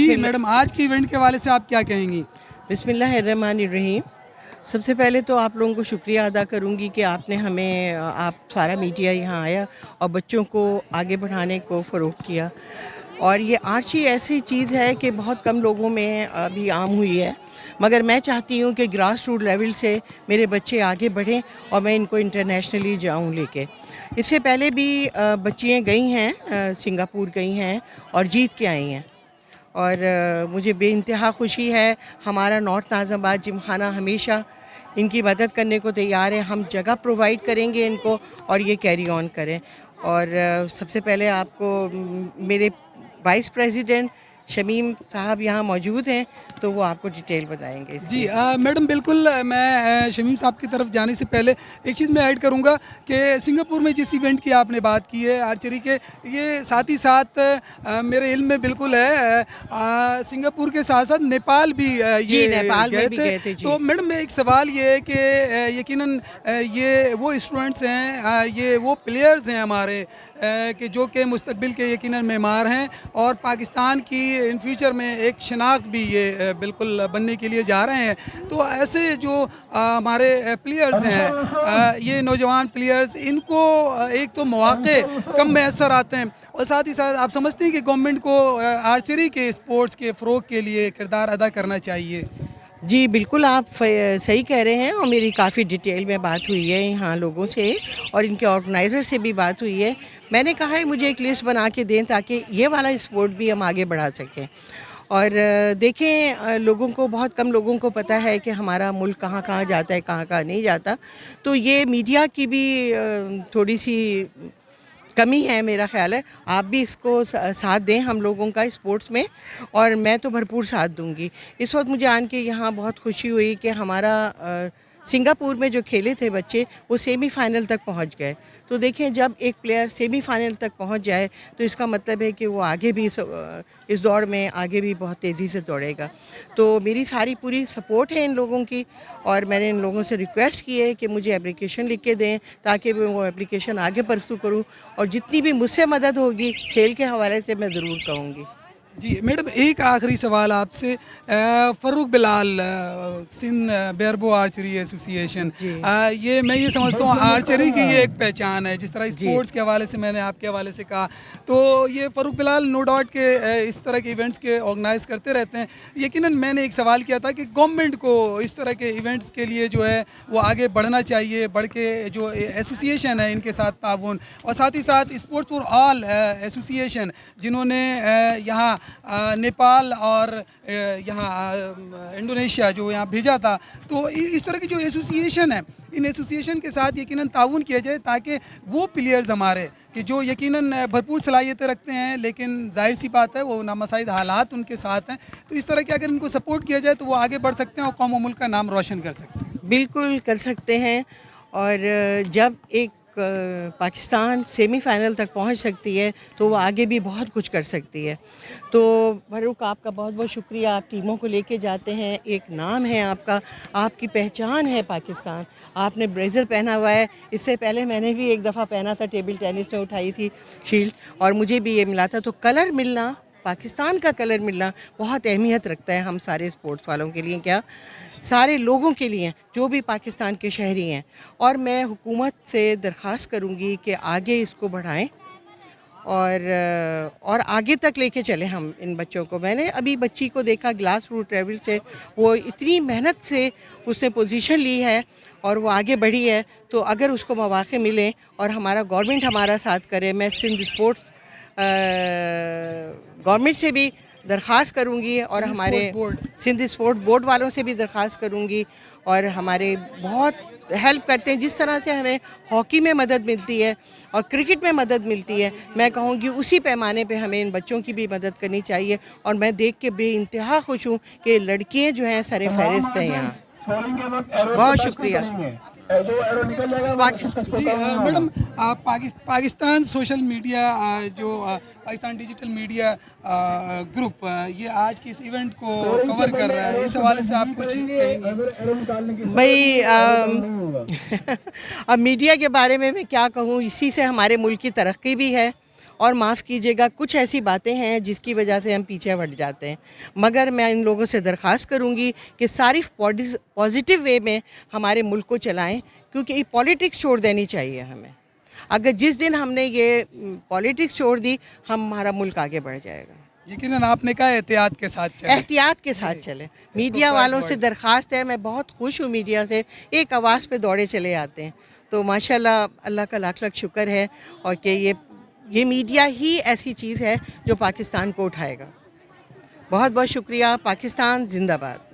जी madam, आज के event के हवाले से आप क्या कहेंगी? बिस्मिल्लाहिर्रहमानिर्रहीम। सबसे पहले तो आप लोगों को शुक्रिया अदा करूंगी कि आपने हमें आप सारा मीडिया यहाँ आया और बच्चों को आगे बढ़ाने को फ़रोग़ किया। और ये आर्ची ऐसी चीज़ है कि बहुत कम लोगों में अभी आम हुई है, मगर मैं चाहती हूँ कि ग्रास रूट लेवल से मेरे बच्चे आगे बढ़ें और मैं इनको इंटरनेशनली जाऊँ लेके। इससे पहले भी बच्चियाँ गई हैं, सिंगापुर गई हैं और जीत के आई हैं। और मुझे बेइंतहा खुशी है, हमारा नॉर्थ नाज़िमाबाद जिमखाना हमेशा इनकी मदद करने को तैयार है। हम जगह प्रोवाइड करेंगे इनको और ये कैरी ऑन करें। और सबसे पहले आपको मेरे वाइस प्रेसिडेंट शमीम साहब यहाँ मौजूद हैं, तो वो आपको डिटेल बताएंगे जी इसकी। मैडम बिल्कुल, मैं शमीम साहब की तरफ जाने से पहले एक चीज़ मैं ऐड करूंगा कि सिंगापुर में जिस इवेंट की आपने बात की है आर्चरी के, ये साथ ही साथ मेरे इल्म में बिल्कुल है, सिंगापुर के साथ साथ नेपाल भी जी, ये नेपाल में गए भी थे। गए थे जी। तो मैडम एक सवाल ये है कि यकीनन ये वो स्टूडेंट्स हैं, ये वो प्लेयर्स हैं हमारे कि जो कि मुस्तकबिल के यकीनन मेमार हैं और पाकिस्तान की इन फ्यूचर में एक शनाख्त भी ये बिल्कुल बनने के लिए जा रहे हैं। तो ऐसे जो हमारे प्लेयर्स हैं, ये नौजवान प्लेयर्स, इनको एक तो मौक़े कम मैसर आते हैं और साथ ही साथ आप समझते हैं कि गवर्नमेंट को आर्चरी के स्पोर्ट्स के फ़रोग़ के लिए किरदार अदा करना चाहिए? जी, बिल्कुल आप सही कह रहे हैं और मेरी काफ़ी डिटेल में बात हुई है यहाँ लोगों से और इनके ऑर्गेनाइज़र से भी बात हुई है। मैंने कहा है मुझे एक लिस्ट बना के दें ताकि ये वाला स्पोर्ट भी हम आगे बढ़ा सकें। और देखें, लोगों को, बहुत कम लोगों को पता है कि हमारा मुल्क कहाँ-कहाँ जाता है, कहाँ-कहाँ नहीं जाता। तो ये मीडिया की भी थोड़ी-सी कमी है मेरा ख़्याल है। आप भी इसको साथ दें हम लोगों का स्पोर्ट्स में और मैं तो भरपूर साथ दूँगी। इस वक्त मुझे आन के यहाँ बहुत खुशी हुई कि हमारा सिंगापुर में जो खेले थे बच्चे वो सेमीफ़ाइनल तक पहुँच गए। तो देखें, जब एक प्लेयर सेमीफ़ाइनल तक पहुँच जाए तो इसका मतलब है कि वो आगे भी इस दौड़ में आगे भी बहुत तेज़ी से दौड़ेगा। तो मेरी सारी पूरी सपोर्ट है इन लोगों की और मैंने इन लोगों से रिक्वेस्ट की है कि मुझे एप्लीकेशन लिख के दें ताकि मैं वो एप्लीकेशन आगे परसू करूँ और जितनी भी मुझसे मदद होगी खेल के हवाले से मैं ज़रूर कहूँगी। जी मैडम, एक आखिरी सवाल आपसे, फ़ारूक बिलाल, सिंध बेरबो आर्चरी एसोसिएशन, जी। ये मैं ये समझता हूँ आर्चरी की ये एक पहचान है, जिस तरह जी। स्पोर्ट्स के हवाले से मैंने आपके हवाले से कहा, तो ये फ़ारूक बिलाल नो डाउट के इस तरह के इवेंट्स के ऑर्गेनाइज़ करते रहते हैं। यकीनन मैंने एक सवाल किया था कि गवर्नमेंट को इस तरह के इवेंट्स के लिए जो है वो आगे बढ़ना चाहिए, बढ़ के जो एसोसिएशन है इनके साथ ताउन, और साथ ही साथ स्पोर्ट्स फॉर ऑल एसोसिएशन जिन्होंने यहाँ नेपाल और यहाँ इंडोनेशिया जो यहाँ भेजा था, तो इस तरह की जो एसोसिएशन है, इन एसोसिएशन के साथ यकीनन ताउन किया जाए ताकि वो प्लेयर्स हमारे कि जो यकीनन भरपूर सलाहियतें रखते हैं लेकिन जाहिर सी बात है वो नामसाइद हालात उनके साथ हैं, तो इस तरह के अगर इनको सपोर्ट किया जाए तो वो आगे बढ़ सकते हैं और कौम और मुल्क का नाम रोशन कर सकते हैं। बिल्कुल कर सकते हैं। और जब एक पाकिस्तान सेमीफ़ाइनल तक पहुंच सकती है तो वो आगे भी बहुत कुछ कर सकती है। तो फ़ारूक, आपका बहुत बहुत शुक्रिया। आप टीमों को लेके जाते हैं, एक नाम है आपका, आपकी पहचान है पाकिस्तान। आपने ब्लेज़र पहना हुआ है, इससे पहले मैंने भी एक दफ़ा पहना था, टेबल टेनिस में उठाई थी शील्ड और मुझे भी ये मिला था। तो कलर मिलना, पाकिस्तान का कलर मिलना बहुत अहमियत रखता है हम सारे स्पोर्ट्स वालों के लिए, क्या सारे लोगों के लिए जो भी पाकिस्तान के शहरी हैं। और मैं हुकूमत से दरख्वास्त करूँगी कि आगे इसको बढ़ाएं और आगे तक लेके चलें हम इन बच्चों को। मैंने अभी बच्ची को देखा ग्लास रूट लेवल से, वो इतनी मेहनत से उसने पोजीशन ली है और वो आगे बढ़ी है। तो अगर उसको मौक़े मिलें और हमारा गवर्नमेंट हमारा साथ करे, मैं सिंध स्पोर्ट्स गवर्नमेंट से भी दरख्वास्त करूँगी और हमारे सिंध स्पोर्ट बोर्ड वालों से भी दरख्वास्त करूँगी। और हमारे बहुत हेल्प करते हैं, जिस तरह से हमें हॉकी में मदद मिलती है और क्रिकेट में मदद मिलती है, मैं कहूँगी उसी पैमाने पे हमें इन बच्चों की भी मदद करनी चाहिए। और मैं देख के बेइंतहा खुश हूँ कि लड़कियाँ जो हैं सरे फहरिस्त हैं यहाँ। बहुत शुक्रिया। जी मैडम, पाकिस्तान सोशल मीडिया जो पाकिस्तान डिजिटल मीडिया ग्रुप ये आज के इस इवेंट को कवर कर रहा है, इस हवाले से आप कुछ कहेंगे? भाई अब मीडिया के बारे में मैं क्या कहूँ, इसी से हमारे मुल्क की तरक्की भी है और माफ़ कीजिएगा कुछ ऐसी बातें हैं जिसकी वजह से हम पीछे हट जाते हैं, मगर मैं इन लोगों से दरख्वास्त करूंगी कि सारी पॉजिटिव वे में हमारे मुल्क को चलाएं, क्योंकि पॉलिटिक्स छोड़ देनी चाहिए हमें। अगर जिस दिन हमने ये पॉलिटिक्स छोड़ दी, हमारा मुल्क आगे बढ़ जाएगा। यकीनन आपने कहा एहतियात के साथ चलें। एहतियात के साथ चले। मीडिया वालों से दरख्वास्त है, मैं बहुत खुश हूँ मीडिया से, एक आवाज़ पे दौड़े चले आते हैं। तो माशाल्लाह अल्लाह का लाख लाख शुक्र है, और कि ये मीडिया ही ऐसी चीज़ है जो पाकिस्तान को उठाएगा। बहुत बहुत शुक्रिया। पाकिस्तान जिंदाबाद।